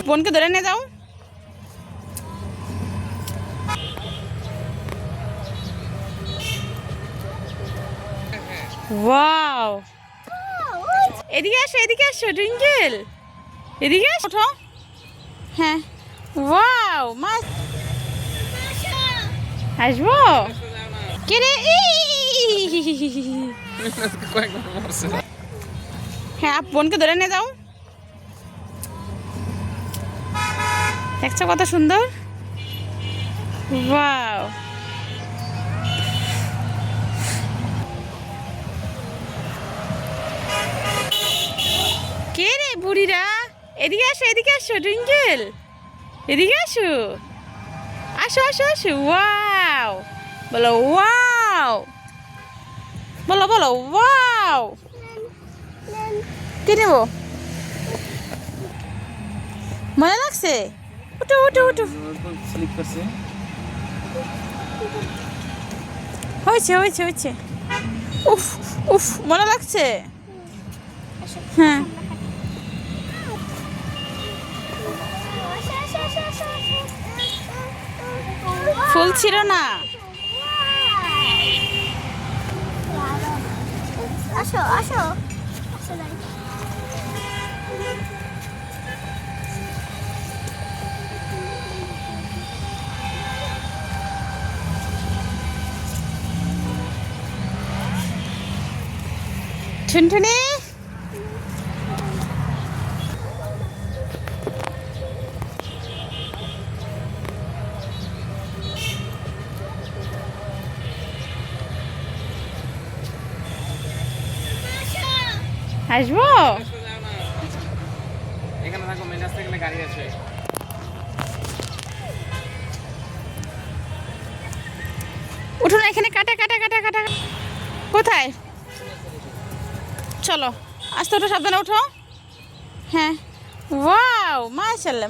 বোনকে ধরে নিয়ে যাও। ওয়াও, এদিকে আসো টুইঙ্কেল, এদিকে আসো, ওঠো। হ্যাঁ, ওয়াও, মাছ আসবো কে রে? হ্যাঁ, বোনকে ধরে নিয়ে যাও। দেখছো কত সুন্দর। ওয়াও, কে রে বুড়িরা? এদিকে আসো টুইঙ্কেল, এদিকে আসো, আসো। ওয়াও, বলো ওয়াও, বলো ওয়াও। কি নেবো? মজা লাগছে? উঠো। হয়েছে। উফ, মজা লাগছে। হ্যাঁ, ফুল ছিল না। আসো টুনটুনি, আসবো? এখানে থাকো, মেন রাস্তা এখানে গাড়ি আছে। উঠো না, এখানে কাটা। কোথায়? চলো, আস্তে ওঠো, সাবধানে ওঠো। হ্যাঁ, ওয়াও, মাশাআল্লাহ।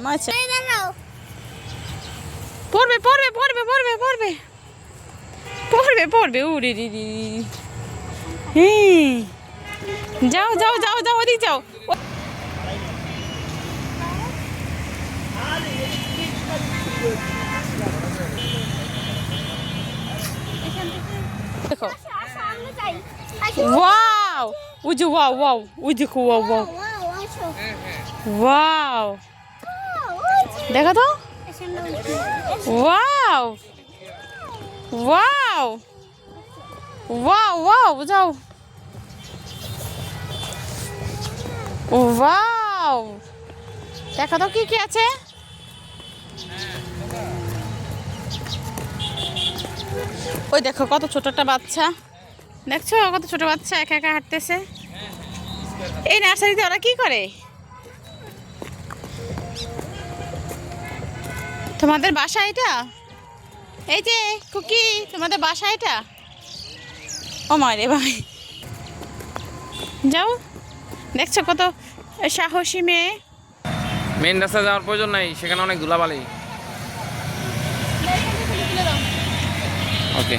পড়বে উড়ে দিদি। হ্যাঁ, যাও, ওদিক যাও। দেখো, ওয়াও, ওই যে ওয়াও, ওই দেখো, ওয়াও, দেখো তো, ওয়াও, যাও, ওয়াও, দেখো তো কি আছে। ওই দেখো কত ছোট একটা বাচ্চা, দেখছো কত ছোট বাচ্চা একা হাঁটতেছে। এই নার্সারিতে ওরা কি করে? তোমাদের বাসা এটা? এই যে কুকি, তোমাদের বাসা এটা? ও মারে ভাই, যাও, দেখছো কত সাহসী মেয়ে। মেন রাস্তা যাওয়ার প্রয়োজন নাই, সেখানে অনেক ধুলাবালি। ওকে।